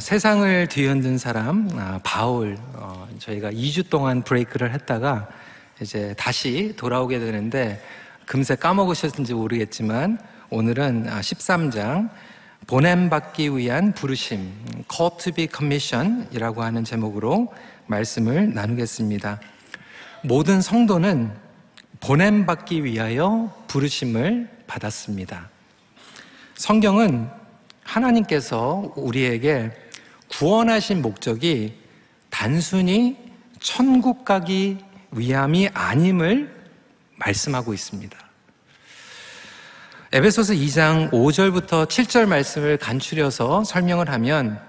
세상을 뒤흔든 사람 바울, 저희가 2주 동안 브레이크를 했다가 이제 다시 돌아오게 되는데 금세 까먹으셨는지 모르겠지만 오늘은 13장 보냄받기 위한 부르심, Call to be Commission 이라고 하는 제목으로 말씀을 나누겠습니다. 모든 성도는 보냄받기 위하여 부르심을 받았습니다. 성경은 하나님께서 우리에게 구원하신 목적이 단순히 천국 가기 위함이 아님을 말씀하고 있습니다. 에베소서 2장 5절부터 7절 말씀을 간추려서 설명을 하면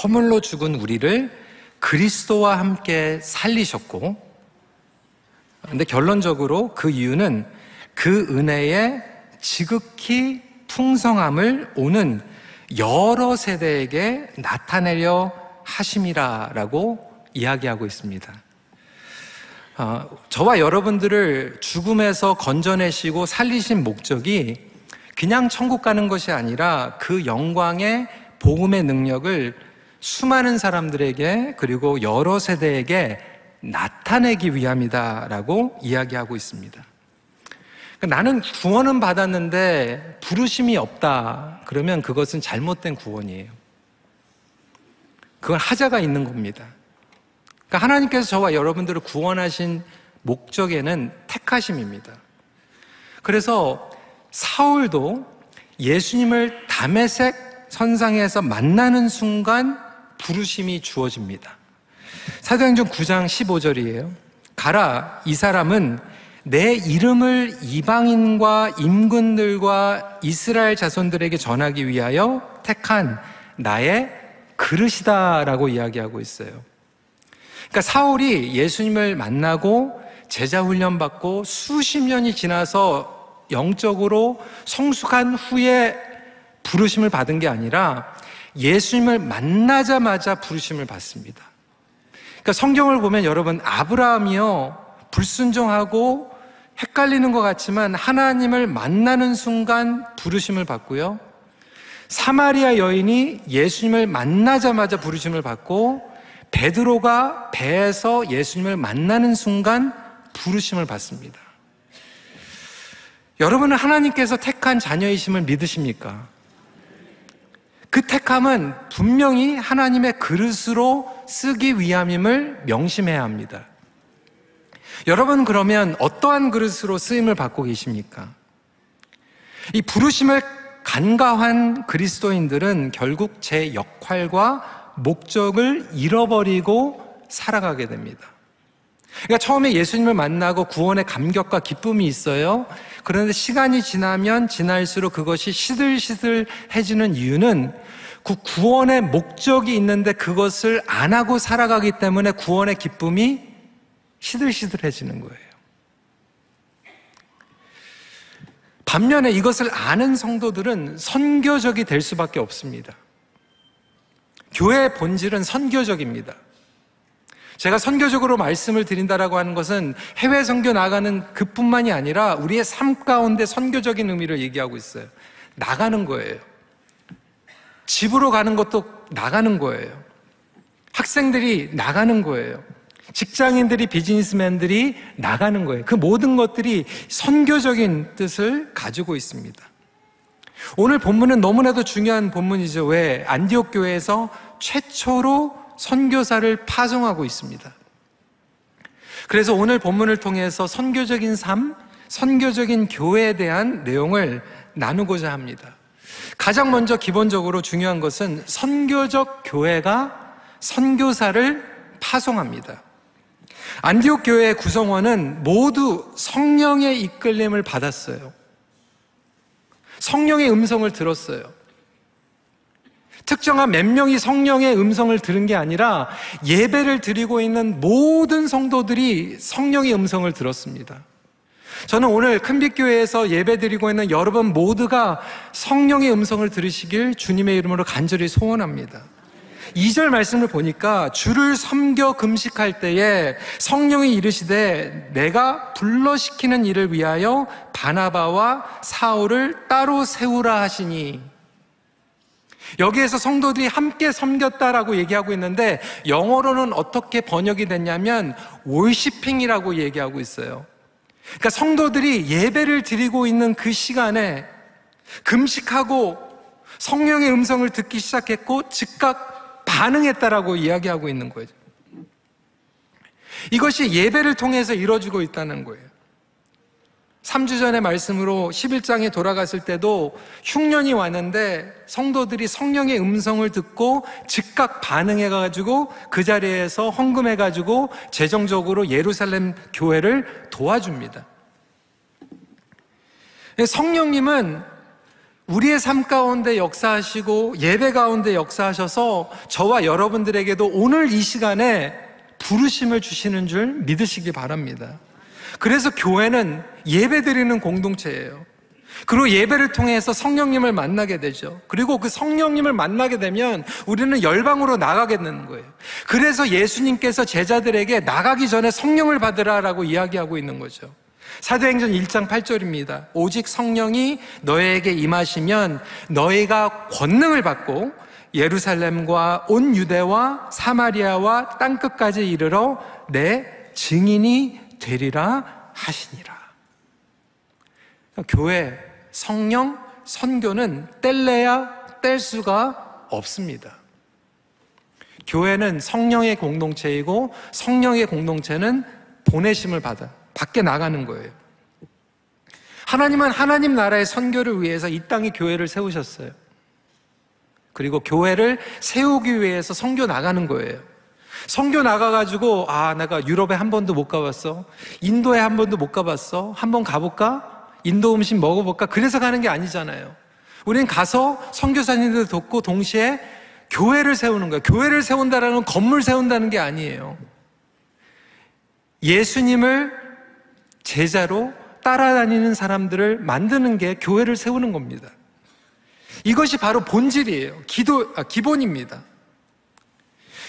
허물로 죽은 우리를 그리스도와 함께 살리셨고, 근데 결론적으로 그 이유는 그 은혜의 지극히 풍성함을 오는 여러 세대에게 나타내려 하심이라라고 이야기하고 있습니다. 저와 여러분들을 죽음에서 건져내시고 살리신 목적이 그냥 천국 가는 것이 아니라 그 영광의 복음의 능력을 수많은 사람들에게 그리고 여러 세대에게 나타내기 위함이다라고 이야기하고 있습니다. 나는 구원은 받았는데 부르심이 없다. 그러면 그것은 잘못된 구원이에요. 그건 하자가 있는 겁니다. 그러니까 하나님께서 저와 여러분들을 구원하신 목적에는 택하심입니다. 그래서 사울도 예수님을 다메섹 선상에서 만나는 순간 부르심이 주어집니다. 사도행전 9장 15절이에요. 가라, 이 사람은 내 이름을 이방인과 임금들과 이스라엘 자손들에게 전하기 위하여 택한 나의 그릇이다라고 이야기하고 있어요. 그러니까 사울이 예수님을 만나고 제자 훈련 받고 수십 년이 지나서 영적으로 성숙한 후에 부르심을 받은 게 아니라 예수님을 만나자마자 부르심을 받습니다. 그러니까 성경을 보면 여러분, 아브라함이요 불순종하고 헷갈리는 것 같지만 하나님을 만나는 순간 부르심을 받고요, 사마리아 여인이 예수님을 만나자마자 부르심을 받고, 베드로가 배에서 예수님을 만나는 순간 부르심을 받습니다. 여러분은 하나님께서 택한 자녀이심을 믿으십니까? 그 택함은 분명히 하나님의 그릇으로 쓰기 위함임을 명심해야 합니다. 여러분, 그러면 어떠한 그릇으로 쓰임을 받고 계십니까? 이 부르심을 간과한 그리스도인들은 결국 제 역할과 목적을 잃어버리고 살아가게 됩니다. 그러니까 처음에 예수님을 만나고 구원의 감격과 기쁨이 있어요. 그런데 시간이 지나면 지날수록 그것이 시들시들해지는 이유는 그 구원의 목적이 있는데 그것을 안 하고 살아가기 때문에 구원의 기쁨이 시들시들해지는 거예요. 반면에 이것을 아는 성도들은 선교적이 될 수밖에 없습니다. 교회의 본질은 선교적입니다. 제가 선교적으로 말씀을 드린다라고 하는 것은 해외 선교 나가는 그뿐만이 아니라 우리의 삶 가운데 선교적인 의미를 얘기하고 있어요. 나가는 거예요. 집으로 가는 것도 나가는 거예요. 학생들이 나가는 거예요. 직장인들이, 비즈니스맨들이 나가는 거예요. 그 모든 것들이 선교적인 뜻을 가지고 있습니다. 오늘 본문은 너무나도 중요한 본문이죠. 왜? 안디옥 교회에서 최초로 선교사를 파송하고 있습니다. 그래서 오늘 본문을 통해서 선교적인 삶, 선교적인 교회에 대한 내용을 나누고자 합니다. 가장 먼저 기본적으로 중요한 것은 선교적 교회가 선교사를 파송합니다. 안디옥 교회의 구성원은 모두 성령의 이끌림을 받았어요. 성령의 음성을 들었어요. 특정한 몇 명이 성령의 음성을 들은 게 아니라 예배를 드리고 있는 모든 성도들이 성령의 음성을 들었습니다. 저는 오늘 큰빛교회에서 예배 드리고 있는 여러분 모두가 성령의 음성을 들으시길 주님의 이름으로 간절히 소원합니다. 2절 말씀을 보니까 주를 섬겨 금식할 때에 성령이 이르시되 내가 불러시키는 일을 위하여 바나바와 사울을 따로 세우라 하시니, 여기에서 성도들이 함께 섬겼다라고 얘기하고 있는데 영어로는 어떻게 번역이 됐냐면 월시핑이라고 얘기하고 있어요. 그러니까 성도들이 예배를 드리고 있는 그 시간에 금식하고 성령의 음성을 듣기 시작했고 즉각 반응했다라고 이야기하고 있는 거예요. 이것이 예배를 통해서 이루어지고 있다는 거예요. 3주 전의 말씀으로 11장에 돌아갔을 때도 흉년이 왔는데 성도들이 성령의 음성을 듣고 즉각 반응해가지고 그 자리에서 헌금해가지고 재정적으로 예루살렘 교회를 도와줍니다. 성령님은 우리의 삶 가운데 역사하시고 예배 가운데 역사하셔서 저와 여러분들에게도 오늘 이 시간에 부르심을 주시는 줄 믿으시기 바랍니다. 그래서 교회는 예배드리는 공동체예요. 그리고 예배를 통해서 성령님을 만나게 되죠. 그리고 그 성령님을 만나게 되면 우리는 열방으로 나가게 되는 거예요. 그래서 예수님께서 제자들에게 나가기 전에 성령을 받으라라고 이야기하고 있는 거죠. 사도행전 1장 8절입니다. 오직 성령이 너희에게 임하시면 너희가 권능을 받고 예루살렘과 온 유대와 사마리아와 땅끝까지 이르러 내 증인이 되리라 하시니라. 교회, 성령, 선교는 뗄래야 뗄 수가 없습니다. 교회는 성령의 공동체이고 성령의 공동체는 보내심을 받아 밖에 나가는 거예요. 하나님은 하나님 나라의 선교를 위해서 이 땅에 교회를 세우셨어요. 그리고 교회를 세우기 위해서 선교 나가는 거예요. 선교 나가가지고 내가 유럽에 한 번도 못 가봤어, 인도에 한 번도 못 가봤어, 한번 가볼까? 인도 음식 먹어볼까? 그래서 가는 게 아니잖아요. 우리는 가서 선교사님들 돕고 동시에 교회를 세우는 거예요. 교회를 세운다라는 건 건물 세운다는 게 아니에요. 예수님을 제자로 따라다니는 사람들을 만드는 게 교회를 세우는 겁니다. 이것이 바로 본질이에요. 기본입니다.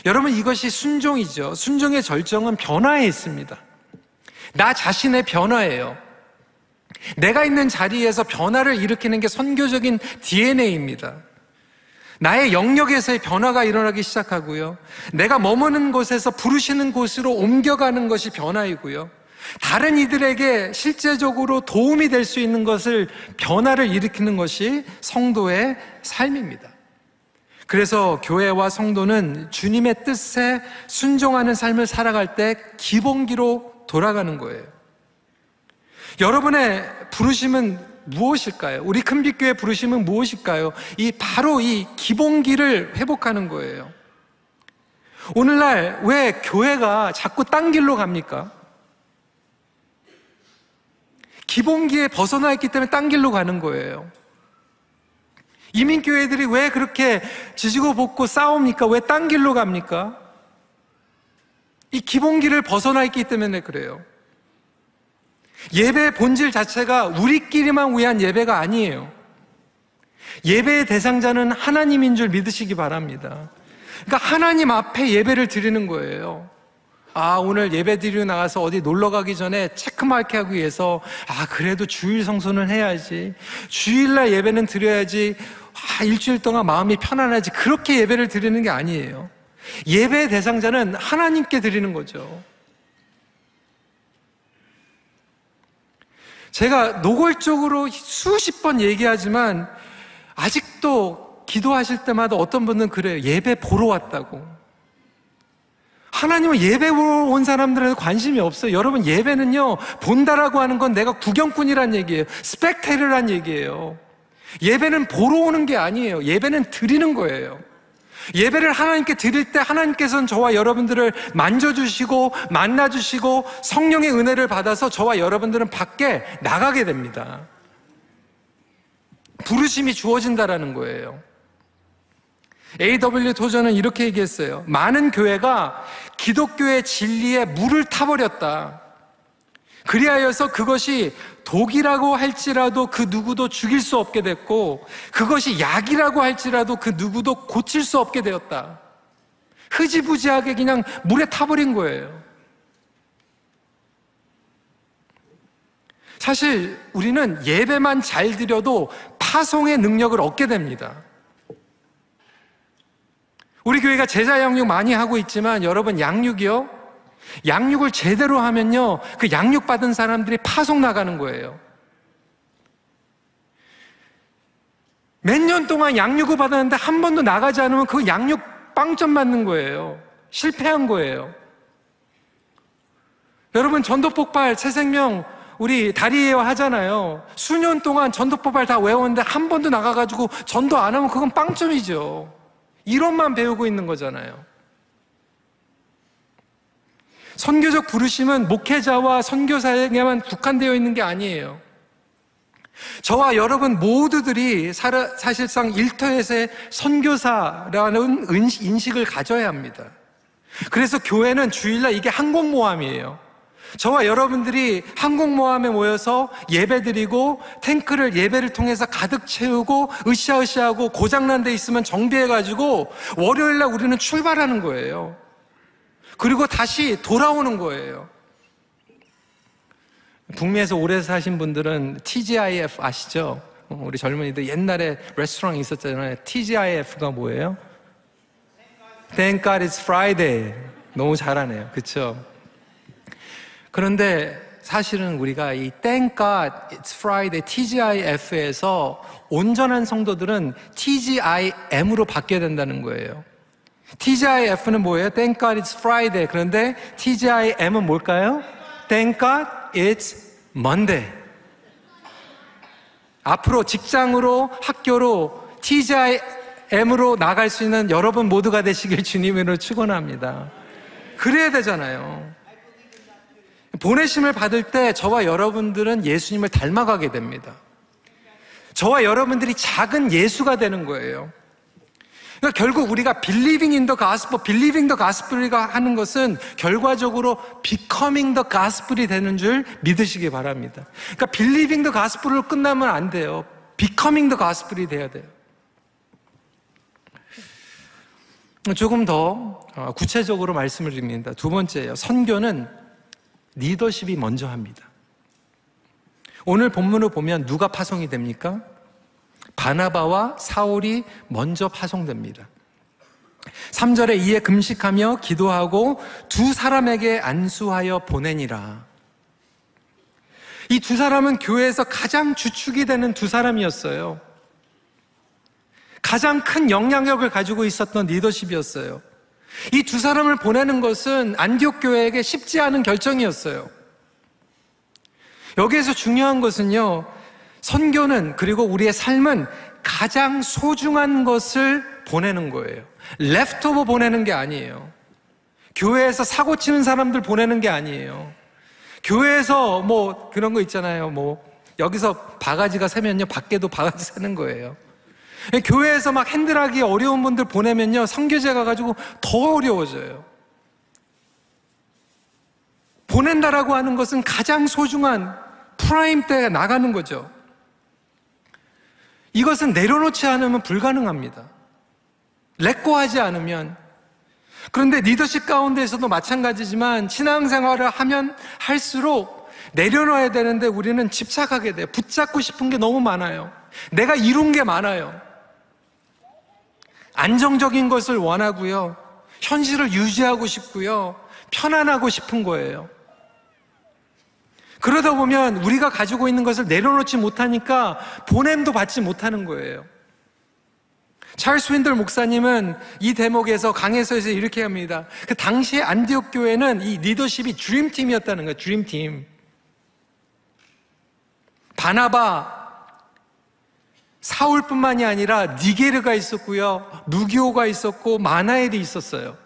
여러분, 이것이 순종이죠. 순종의 절정은 변화에 있습니다. 나 자신의 변화예요. 내가 있는 자리에서 변화를 일으키는 게 선교적인 DNA입니다. 나의 영역에서의 변화가 일어나기 시작하고요. 내가 머무는 곳에서 부르시는 곳으로 옮겨가는 것이 변화이고요. 다른 이들에게 실제적으로 도움이 될 수 있는 것을 변화를 일으키는 것이 성도의 삶입니다. 그래서 교회와 성도는 주님의 뜻에 순종하는 삶을 살아갈 때 기본기로 돌아가는 거예요. 여러분의 부르심은 무엇일까요? 우리 큰빛교회 부르심은 무엇일까요? 바로 이 기본기를 회복하는 거예요. 오늘날 왜 교회가 자꾸 딴 길로 갑니까? 기본기에 벗어나 있기 때문에 딴 길로 가는 거예요. 이민교회들이 왜 그렇게 지지고 볶고 싸웁니까? 왜 딴 길로 갑니까? 이 기본기를 벗어나 있기 때문에 그래요. 예배의 본질 자체가 우리끼리만 위한 예배가 아니에요. 예배의 대상자는 하나님인 줄 믿으시기 바랍니다. 그러니까 하나님 앞에 예배를 드리는 거예요. 오늘 예배 드리러 나가서 어디 놀러 가기 전에 체크마크 하기 위해서 그래도 주일 성수는 해야지, 주일날 예배는 드려야지, 일주일 동안 마음이 편안하지, 그렇게 예배를 드리는 게 아니에요. 예배의 대상자는 하나님께 드리는 거죠. 제가 노골적으로 수십 번 얘기하지만 아직도 기도하실 때마다 어떤 분은 그래요. 예배 보러 왔다고. 하나님은 예배 보러 온 사람들한테 관심이 없어요. 여러분, 예배는요, 본다라고 하는 건 내가 구경꾼이란 얘기예요. 스펙테이터란 얘기예요. 예배는 보러 오는 게 아니에요. 예배는 드리는 거예요. 예배를 하나님께 드릴 때 하나님께서는 저와 여러분들을 만져주시고 만나주시고 성령의 은혜를 받아서 저와 여러분들은 밖에 나가게 됩니다. 부르심이 주어진다라는 거예요. A.W. 토저는 이렇게 얘기했어요. 많은 교회가 기독교의 진리에 물을 타버렸다. 그리하여서 그것이 독이라고 할지라도 그 누구도 죽일 수 없게 됐고, 그것이 약이라고 할지라도 그 누구도 고칠 수 없게 되었다. 흐지부지하게 그냥 물에 타버린 거예요. 사실 우리는 예배만 잘 드려도 파송의 능력을 얻게 됩니다. 우리 교회가 제자 양육 많이 하고 있지만 여러분, 양육이요? 양육을 제대로 하면요, 그 양육받은 사람들이 파송 나가는 거예요. 몇 년 동안 양육을 받았는데 한 번도 나가지 않으면 그 양육 빵점 맞는 거예요. 실패한 거예요. 여러분, 전도폭발, 새생명 우리 다리예요 하잖아요. 수년 동안 전도폭발 다 외웠는데 한 번도 나가가지고 전도 안 하면 그건 빵점이죠. 이론만 배우고 있는 거잖아요. 선교적 부르심은 목회자와 선교사에게만 국한되어 있는 게 아니에요. 저와 여러분 모두들이 사실상 일터에서의 선교사라는 인식을 가져야 합니다. 그래서 교회는 주일날 이게 항공모함이에요. 저와 여러분들이 항공모함에 모여서 예배드리고 탱크를 예배를 통해서 가득 채우고 으쌰으쌰하고 고장난 데 있으면 정비해가지고 월요일날 우리는 출발하는 거예요. 그리고 다시 돌아오는 거예요. 북미에서 오래 사신 분들은 TGIF 아시죠? 우리 젊은이들 옛날에 레스토랑 있었잖아요. TGIF가 뭐예요? Thank God it's Friday. 너무 잘하네요. 그렇죠? 그런데 사실은 우리가 이 Thank God it's Friday, TGIF에서 온전한 성도들은 TGIM으로 바뀌어야 된다는 거예요. TGIF는 뭐예요? Thank God it's Friday. 그런데 TGIM은 뭘까요? Thank God it's Monday. 앞으로 직장으로, 학교로 TGIM으로 나갈 수 있는 여러분 모두가 되시길 주님으로 축원합니다. 그래야 되잖아요. 보내심을 받을 때 저와 여러분들은 예수님을 닮아가게 됩니다. 저와 여러분들이 작은 예수가 되는 거예요. 그러니까 결국 우리가 believing in the gospel, believing the gospel이가 하는 것은 결과적으로 becoming the gospel이 되는 줄 믿으시기 바랍니다. 그러니까 believing the gospel로 끝나면 안 돼요. becoming the gospel이 돼야 돼요. 조금 더 구체적으로 말씀을 드립니다. 두 번째예요. 선교는 리더십이 먼저 합니다. 오늘 본문을 보면 누가 파송이 됩니까? 바나바와 사울이 먼저 파송됩니다. 3절에 이에 금식하며 기도하고 두 사람에게 안수하여 보내니라. 이 두 사람은 교회에서 가장 주축이 되는 두 사람이었어요. 가장 큰 영향력을 가지고 있었던 리더십이었어요. 이 두 사람을 보내는 것은 안디옥 교회에게 쉽지 않은 결정이었어요. 여기에서 중요한 것은요, 선교는, 그리고 우리의 삶은 가장 소중한 것을 보내는 거예요. 레프트오버 보내는 게 아니에요. 교회에서 사고 치는 사람들 보내는 게 아니에요. 교회에서 뭐 그런 거 있잖아요. 뭐 여기서 바가지가 새면요, 밖에도 바가지 새는 거예요. 교회에서 막 핸들하기 어려운 분들 보내면요, 선교제 가가지고 더 어려워져요. 보낸다라고 하는 것은 가장 소중한 프라임 때가 나가는 거죠. 이것은 내려놓지 않으면 불가능합니다. 렛고하지 않으면. 그런데 리더십 가운데에서도 마찬가지지만 신앙생활을 하면 할수록 내려놔야 되는데 우리는 집착하게 돼요. 붙잡고 싶은 게 너무 많아요. 내가 이룬 게 많아요. 안정적인 것을 원하고요, 현실을 유지하고 싶고요, 편안하고 싶은 거예요. 그러다 보면 우리가 가지고 있는 것을 내려놓지 못하니까 보냄도 받지 못하는 거예요. 찰스 윈들 목사님은 이 대목에서 강해서에서 이렇게 합니다. 그 당시에 안디옥 교회는 이 리더십이 드림팀이었다는 거예요. 드림팀. 바나바, 사울뿐만이 아니라 니게르가 있었고요, 루기오가 있었고 마나엘이 있었어요.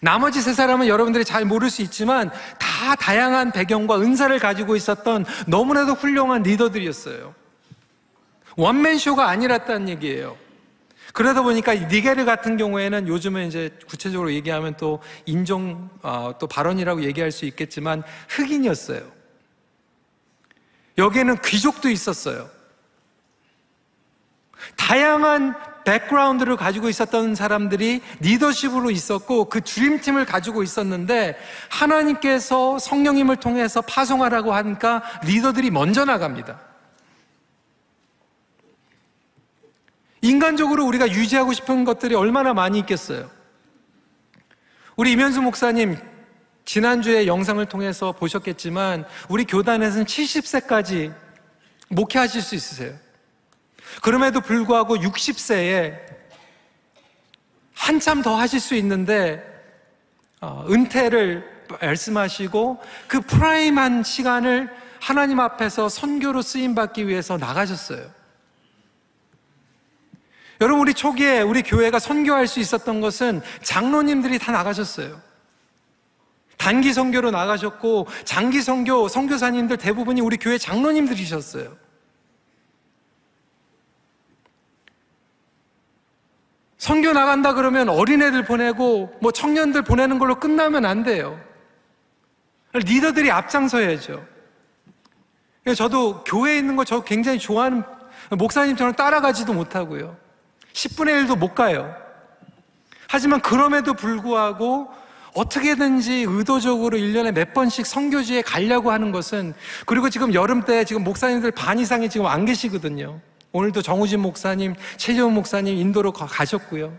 나머지 세 사람은 여러분들이 잘 모를 수 있지만 다 다양한 배경과 은사를 가지고 있었던 너무나도 훌륭한 리더들이었어요. 원맨쇼가 아니랐다는 얘기예요. 그러다 보니까 니게르 같은 경우에는 요즘은 이제 구체적으로 얘기하면 또 인종 또 발언이라고 얘기할 수 있겠지만 흑인이었어요. 여기에는 귀족도 있었어요. 다양한 백그라운드를 가지고 있었던 사람들이 리더십으로 있었고 그 드림팀을 가지고 있었는데 하나님께서 성령님을 통해서 파송하라고 하니까 리더들이 먼저 나갑니다. 인간적으로 우리가 유지하고 싶은 것들이 얼마나 많이 있겠어요. 우리 이면수 목사님 지난주에 영상을 통해서 보셨겠지만 우리 교단에서는 70세까지 목회하실 수 있으세요. 그럼에도 불구하고 60세에 한참 더 하실 수 있는데 은퇴를 말씀하시고 그 프라임한 시간을 하나님 앞에서 선교로 쓰임받기 위해서 나가셨어요. 여러분, 우리 초기에 우리 교회가 선교할 수 있었던 것은 장로님들이 다 나가셨어요. 단기 선교로 나가셨고 장기 선교, 선교사님들 대부분이 우리 교회 장로님들이셨어요. 선교 나간다 그러면 어린애들 보내고 뭐 청년들 보내는 걸로 끝나면 안 돼요. 리더들이 앞장서야죠. 저도 교회에 있는 거 저 굉장히 좋아하는 목사님처럼 따라가지도 못하고요. 10분의 1도 못 가요. 하지만 그럼에도 불구하고 어떻게든지 의도적으로 1년에 몇 번씩 선교지에 가려고 하는 것은, 그리고 지금 여름 때 지금 목사님들 반 이상이 지금 안 계시거든요. 오늘도 정우진 목사님, 최재훈 목사님 인도로 가셨고요.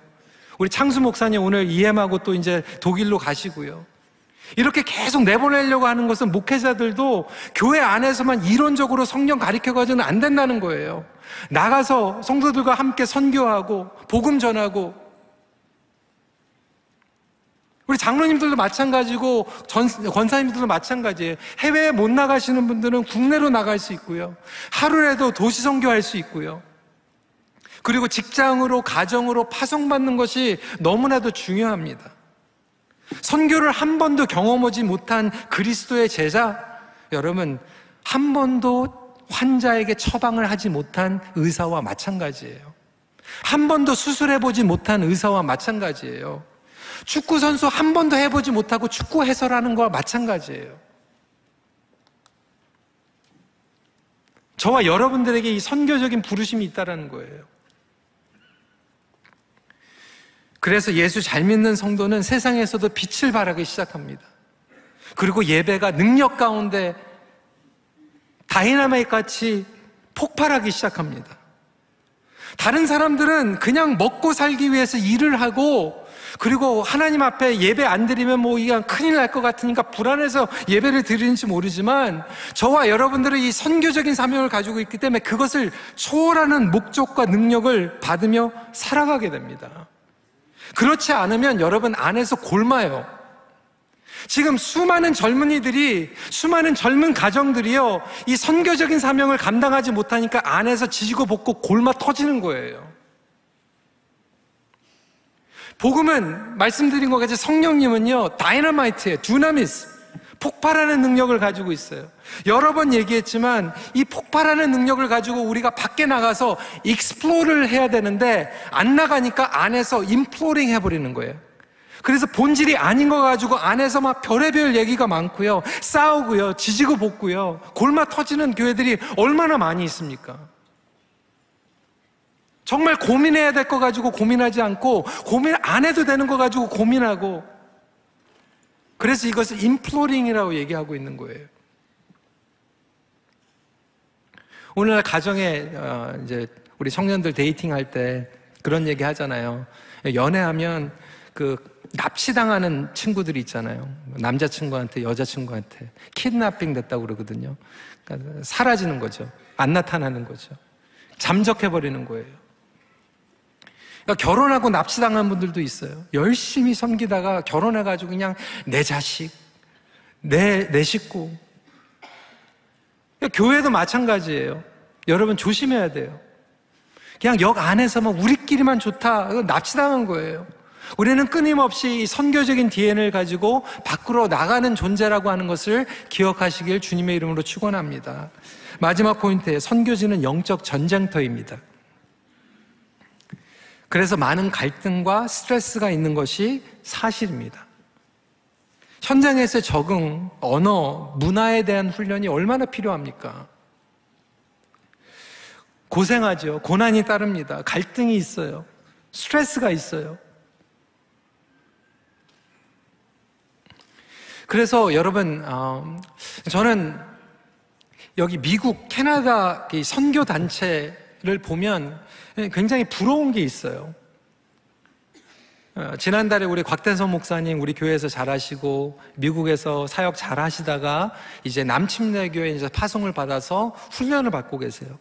우리 창수 목사님 오늘 EM하고 또 이제 독일로 가시고요. 이렇게 계속 내보내려고 하는 것은 목회자들도 교회 안에서만 이론적으로 성경 가르쳐가지고는 안 된다는 거예요. 나가서 성도들과 함께 선교하고 복음 전하고, 우리 장로님들도 마찬가지고 권사님들도 마찬가지예요. 해외에 못 나가시는 분들은 국내로 나갈 수 있고요. 하루라도 도시 선교할 수 있고요. 그리고 직장으로 가정으로 파송받는 것이 너무나도 중요합니다. 선교를 한 번도 경험하지 못한 그리스도의 제자, 여러분, 한 번도 환자에게 처방을 하지 못한 의사와 마찬가지예요. 한 번도 수술해보지 못한 의사와 마찬가지예요. 축구 선수 한 번도 해보지 못하고 축구 해설하는 거와 마찬가지예요. 저와 여러분들에게 이 선교적인 부르심이 있다는 거예요. 그래서 예수 잘 믿는 성도는 세상에서도 빛을 발하기 시작합니다. 그리고 예배가 능력 가운데 다이나마이트 같이 폭발하기 시작합니다. 다른 사람들은 그냥 먹고 살기 위해서 일을 하고, 그리고 하나님 앞에 예배 안 드리면 뭐 이게 큰일 날 것 같으니까 불안해서 예배를 드리는지 모르지만, 저와 여러분들은 이 선교적인 사명을 가지고 있기 때문에 그것을 초월하는 목적과 능력을 받으며 살아가게 됩니다. 그렇지 않으면 여러분 안에서 곪아요. 지금 수많은 젊은이들이, 수많은 젊은 가정들이요, 이 선교적인 사명을 감당하지 못하니까 안에서 지지고 볶고 곪아 터지는 거예요. 복음은 말씀드린 것 같이 성령님은요, 다이너마이트예요. 두나미스, 폭발하는 능력을 가지고 있어요. 여러 번 얘기했지만 이 폭발하는 능력을 가지고 우리가 밖에 나가서 익스플로르를 해야 되는데 안 나가니까 안에서 임플로링 해버리는 거예요. 그래서 본질이 아닌 거 가지고 안에서 막 별의별 얘기가 많고요, 싸우고요, 지지고 볶고요, 골마 터지는 교회들이 얼마나 많이 있습니까? 정말 고민해야 될 거 가지고 고민하지 않고, 고민 안 해도 되는 거 가지고 고민하고, 그래서 이것을 임플로링이라고 얘기하고 있는 거예요. 오늘날 가정에 이제 우리 청년들 데이팅할 때 그런 얘기 하잖아요. 연애하면 그 납치당하는 친구들이 있잖아요. 남자친구한테 여자친구한테 키드나핑 됐다고 그러거든요. 그러니까 사라지는 거죠. 안 나타나는 거죠. 잠적해버리는 거예요. 그러니까 결혼하고 납치당한 분들도 있어요. 열심히 섬기다가 결혼해가지고 그냥 내 자식, 내 식구. 그러니까 교회도 마찬가지예요. 여러분 조심해야 돼요. 그냥 역 안에서만 우리끼리만 좋다, 납치당한 거예요. 우리는 끊임없이 선교적인 DNA를 가지고 밖으로 나가는 존재라고 하는 것을 기억하시길 주님의 이름으로 축원합니다. 마지막 포인트에 선교지는 영적 전쟁터입니다. 그래서 많은 갈등과 스트레스가 있는 것이 사실입니다. 현장에서의 적응, 언어, 문화에 대한 훈련이 얼마나 필요합니까? 고생하죠. 고난이 따릅니다. 갈등이 있어요. 스트레스가 있어요. 그래서 여러분, 저는 여기 미국, 캐나다 선교 단체를 보면 굉장히 부러운 게 있어요. 지난달에 우리 곽대선 목사님 우리 교회에서 잘하시고 미국에서 사역 잘하시다가 이제 남침례교회 이제 파송을 받아서 훈련을 받고 계세요.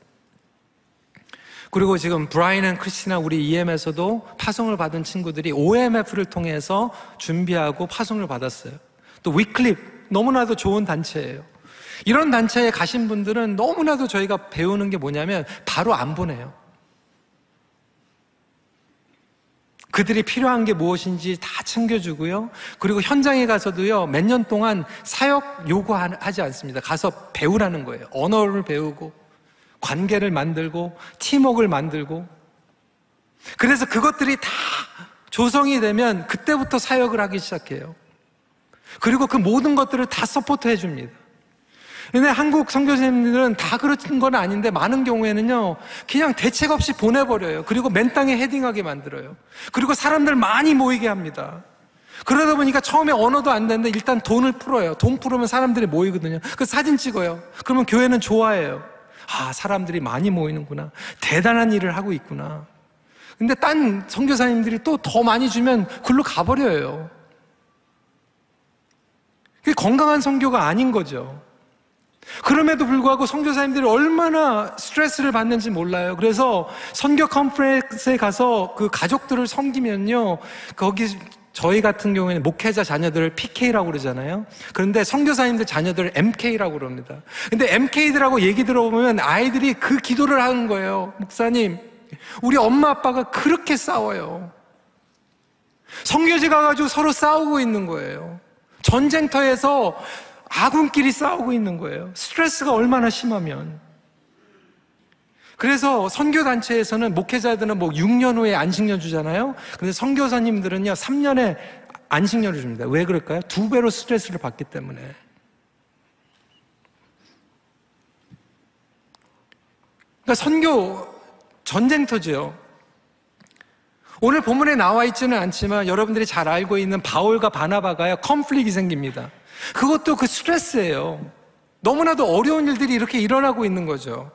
그리고 지금 브라이언 앤 크리스티나 우리 EM에서도 파송을 받은 친구들이 OMF를 통해서 준비하고 파송을 받았어요. 또 위클립 너무나도 좋은 단체예요. 이런 단체에 가신 분들은 너무나도 저희가 배우는 게 뭐냐면 바로 안 보내요. 그들이 필요한 게 무엇인지 다 챙겨주고요. 그리고 현장에 가서도요, 몇 년 동안 사역 요구하지 않습니다. 가서 배우라는 거예요. 언어를 배우고, 관계를 만들고, 팀워크를 만들고. 그래서 그것들이 다 조성이 되면 그때부터 사역을 하기 시작해요. 그리고 그 모든 것들을 다 서포트 해줍니다. 근데 한국 선교사님들은 다 그런 건 아닌데 많은 경우에는요 그냥 대책 없이 보내버려요. 그리고 맨 땅에 헤딩하게 만들어요. 그리고 사람들 많이 모이게 합니다. 그러다 보니까 처음에 언어도 안 되는데 일단 돈을 풀어요. 돈 풀으면 사람들이 모이거든요. 그 사진 찍어요. 그러면 교회는 좋아해요. 아, 사람들이 많이 모이는구나. 대단한 일을 하고 있구나. 근데 딴 선교사님들이 또 더 많이 주면 글로 가버려요. 그게 건강한 선교가 아닌 거죠. 그럼에도 불구하고 선교사님들이 얼마나 스트레스를 받는지 몰라요. 그래서 선교 컨퍼런스에 가서 그 가족들을 섬기면요, 거기 저희 같은 경우에는 목회자 자녀들을 PK라고 그러잖아요. 그런데 선교사님들 자녀들을 MK라고 그럽니다. 근데 MK들하고 얘기 들어보면 아이들이 그 기도를 하는 거예요. 목사님, 우리 엄마 아빠가 그렇게 싸워요. 선교지 가가지고 서로 싸우고 있는 거예요. 전쟁터에서 아군끼리 싸우고 있는 거예요. 스트레스가 얼마나 심하면. 그래서 선교단체에서는 목회자들은 뭐 6년 후에 안식년 주잖아요. 근데 선교사님들은요 3년에 안식년을 줍니다. 왜 그럴까요? 2배로 스트레스를 받기 때문에. 그러니까 선교 전쟁터죠. 오늘 본문에 나와 있지는 않지만 여러분들이 잘 알고 있는 바울과 바나바가요 컨플릭이 생깁니다. 그것도 그 스트레스예요. 너무나도 어려운 일들이 이렇게 일어나고 있는 거죠.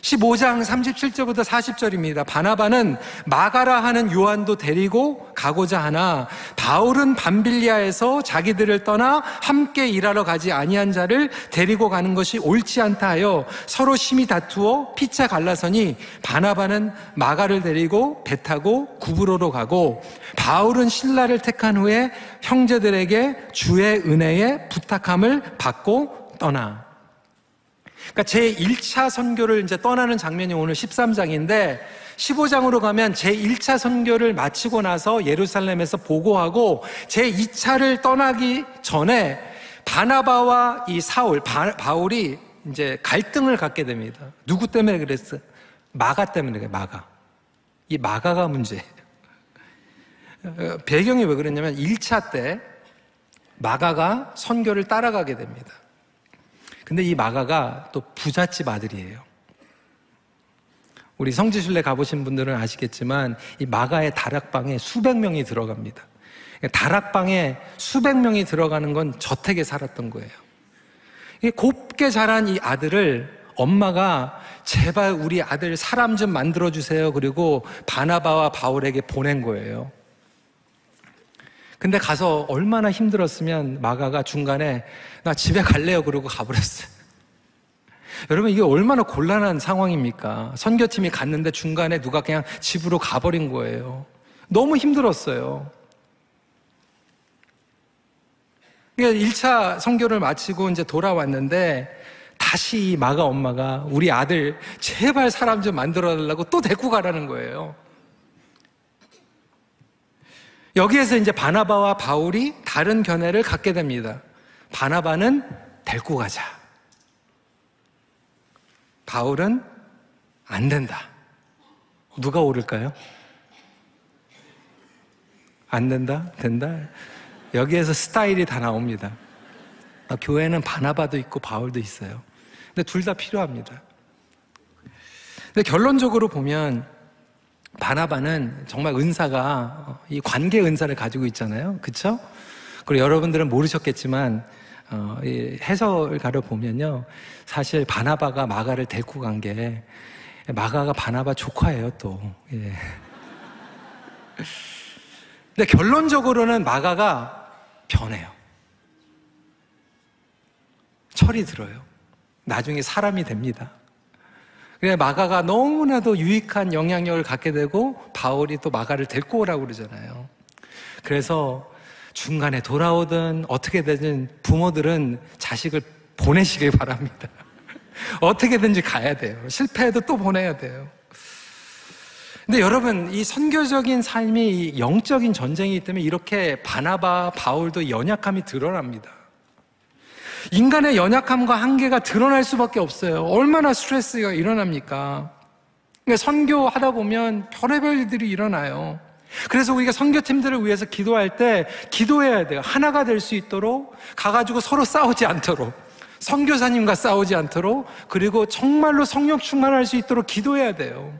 15장 37절부터 40절입니다. 바나바는 마가라 하는 요한도 데리고 가고자 하나 바울은 밤빌리아에서 자기들을 떠나 함께 일하러 가지 아니한 자를 데리고 가는 것이 옳지 않다 하여 서로 심히 다투어 피차 갈라서니 바나바는 마가를 데리고 배 타고 구브로로 가고 바울은 신라를 택한 후에 형제들에게 주의 은혜에 부탁함을 받고 떠나. 그러니까 제1차 선교를 이제 떠나는 장면이 오늘 13장인데 15장으로 가면 제1차 선교를 마치고 나서 예루살렘에서 보고하고 제2차를 떠나기 전에 바나바와 이 바울이 이제 갈등을 갖게 됩니다. 누구 때문에 그랬어요? 마가 때문에 그래요. 마가. 이 마가가 문제예요. 배경이 왜 그랬냐면 1차 때 마가가 선교를 따라가게 됩니다. 근데 이 마가가 또 부잣집 아들이에요. 우리 성지순례 가보신 분들은 아시겠지만 이 마가의 다락방에 수백 명이 들어갑니다. 다락방에 수백 명이 들어가는 건 저택에 살았던 거예요. 곱게 자란 이 아들을 엄마가 제발 우리 아들 사람 좀 만들어주세요. 그리고 바나바와 바울에게 보낸 거예요. 근데 가서 얼마나 힘들었으면 마가가 중간에 나 집에 갈래요 그러고 가버렸어요. 여러분 이게 얼마나 곤란한 상황입니까? 선교팀이 갔는데 중간에 누가 그냥 집으로 가버린 거예요. 너무 힘들었어요. 그러니까 1차 선교를 마치고 이제 돌아왔는데 다시 이 마가 엄마가 우리 아들 제발 사람 좀 만들어달라고 또 데리고 가라는 거예요. 여기에서 이제 바나바와 바울이 다른 견해를 갖게 됩니다. 바나바는 데리고 가자. 바울은 안 된다. 누가 옳을까요? 안 된다? 된다? 여기에서 스타일이 다 나옵니다. 교회는 바나바도 있고 바울도 있어요. 근데 둘 다 필요합니다. 근데 결론적으로 보면 바나바는 정말 은사가 이 관계 은사를 가지고 있잖아요. 그렇죠? 그리고 여러분들은 모르셨겠지만 이 해설가를 보면요, 사실 바나바가 마가를 데리고 간 게 마가가 바나바 조카예요, 또. 예. 근데 결론적으로는 마가가 변해요. 철이 들어요. 나중에 사람이 됩니다. 그래서 마가가 너무나도 유익한 영향력을 갖게 되고 바울이 또 마가를 데리고 오라고 그러잖아요. 그래서 중간에 돌아오든 어떻게 되든 부모들은 자식을 보내시길 바랍니다. 어떻게든지 가야 돼요. 실패해도 또 보내야 돼요. 근데 여러분, 이 선교적인 삶이 영적인 전쟁이기 때문에 이렇게 바나바, 바울도 연약함이 드러납니다. 인간의 연약함과 한계가 드러날 수밖에 없어요. 얼마나 스트레스가 일어납니까? 그러니까 선교하다 보면 별의별 일들이 일어나요. 그래서 우리가 선교팀들을 위해서 기도할 때 기도해야 돼요. 하나가 될 수 있도록, 가가지고 서로 싸우지 않도록, 선교사님과 싸우지 않도록, 그리고 정말로 성령 충만할 수 있도록 기도해야 돼요.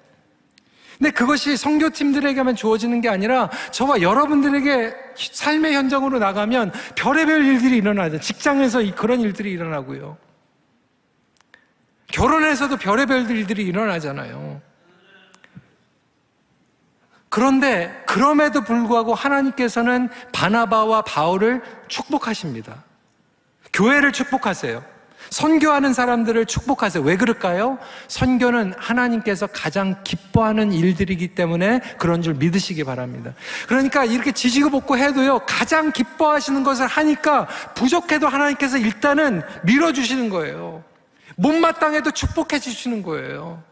근데 그것이 선교팀들에게만 주어지는 게 아니라 저와 여러분들에게 삶의 현장으로 나가면 별의별 일들이 일어나죠. 직장에서 그런 일들이 일어나고요. 결혼에서도 별의별 일들이 일어나잖아요. 그런데 그럼에도 불구하고 하나님께서는 바나바와 바울을 축복하십니다. 교회를 축복하세요. 선교하는 사람들을 축복하세요. 왜 그럴까요? 선교는 하나님께서 가장 기뻐하는 일들이기 때문에 그런 줄 믿으시기 바랍니다. 그러니까 이렇게 지지고 볶고 해도요, 가장 기뻐하시는 것을 하니까 부족해도 하나님께서 일단은 밀어주시는 거예요. 못마땅해도 축복해 주시는 거예요.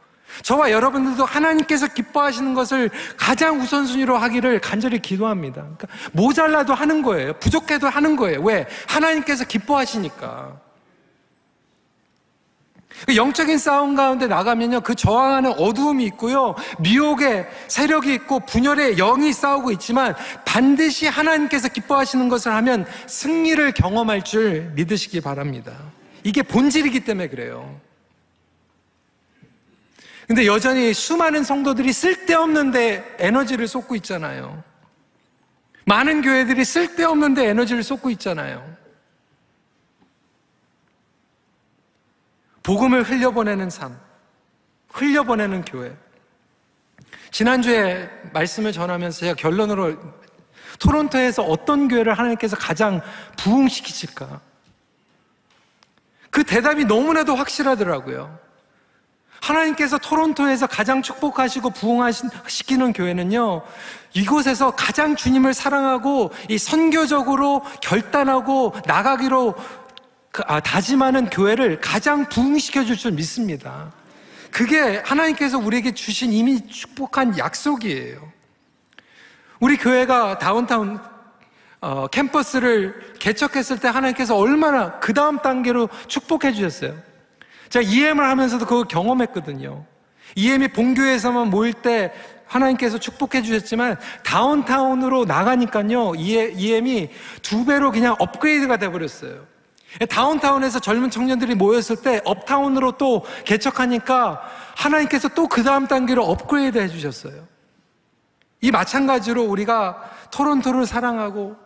저와 여러분들도 하나님께서 기뻐하시는 것을 가장 우선순위로 하기를 간절히 기도합니다. 그러니까 모자라도 하는 거예요. 부족해도 하는 거예요. 왜? 하나님께서 기뻐하시니까. 영적인 싸움 가운데 나가면요, 그 저항하는 어두움이 있고요, 미혹의 세력이 있고 분열의 영이 싸우고 있지만 반드시 하나님께서 기뻐하시는 것을 하면 승리를 경험할 줄 믿으시기 바랍니다. 이게 본질이기 때문에 그래요. 근데 여전히 수많은 성도들이 쓸데없는 데 에너지를 쏟고 있잖아요. 많은 교회들이 쓸데없는 데 에너지를 쏟고 있잖아요. 복음을 흘려보내는 삶, 흘려보내는 교회. 지난주에 말씀을 전하면서 제가 결론으로 토론토에서 어떤 교회를 하나님께서 가장 부흥시키실까? 그 대답이 너무나도 확실하더라고요. 하나님께서 토론토에서 가장 축복하시고 부흥시키는 교회는요, 이곳에서 가장 주님을 사랑하고 이 선교적으로 결단하고 나가기로 다짐하는 교회를 가장 부흥시켜 줄 줄 믿습니다. 그게 하나님께서 우리에게 주신 이미 축복한 약속이에요. 우리 교회가 다운타운 캠퍼스를 개척했을 때 하나님께서 얼마나 그 다음 단계로 축복해 주셨어요. 제가 EM을 하면서도 그걸 경험했거든요. EM이 본교회에서만 모일 때 하나님께서 축복해 주셨지만 다운타운으로 나가니까요, EM이 2배로 그냥 업그레이드가 돼버렸어요. 다운타운에서 젊은 청년들이 모였을 때 업타운으로 또 개척하니까 하나님께서 또 그 다음 단계로 업그레이드 해주셨어요. 이 마찬가지로 우리가 토론토를 사랑하고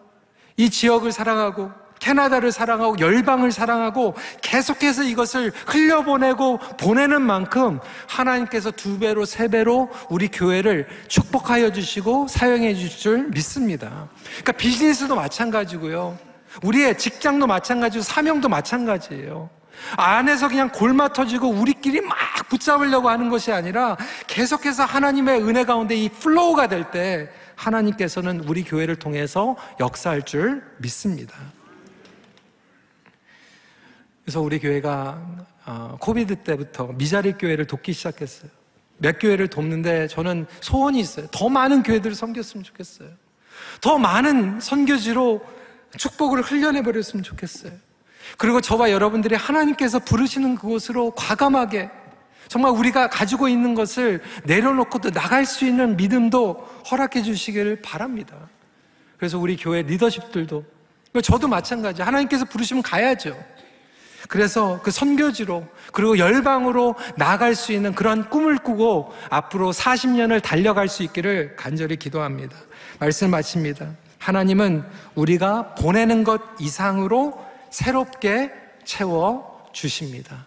이 지역을 사랑하고 캐나다를 사랑하고 열방을 사랑하고 계속해서 이것을 흘려보내고 보내는 만큼 하나님께서 2배로 3배로 우리 교회를 축복하여 주시고 사용해 주실 줄 믿습니다. 그러니까 비즈니스도 마찬가지고요, 우리의 직장도 마찬가지고 사명도 마찬가지예요. 안에서 그냥 골마 터지고 우리끼리 막 붙잡으려고 하는 것이 아니라 계속해서 하나님의 은혜 가운데 이 플로우가 될 때 하나님께서는 우리 교회를 통해서 역사할 줄 믿습니다. 그래서 우리 교회가 코비드 때부터 미자립 교회를 돕기 시작했어요. 몇 교회를 돕는데 저는 소원이 있어요. 더 많은 교회들을 섬겼으면 좋겠어요. 더 많은 선교지로 축복을 흘려내버렸으면 좋겠어요. 그리고 저와 여러분들이 하나님께서 부르시는 그곳으로 과감하게 정말 우리가 가지고 있는 것을 내려놓고도 나갈 수 있는 믿음도 허락해 주시기를 바랍니다. 그래서 우리 교회 리더십들도, 저도 마찬가지, 하나님께서 부르시면 가야죠. 그래서 그 선교지로 그리고 열방으로 나아갈 수 있는 그런 꿈을 꾸고 앞으로 40년을 달려갈 수 있기를 간절히 기도합니다. 말씀 마칩니다. 하나님은 우리가 보내는 것 이상으로 새롭게 채워 주십니다.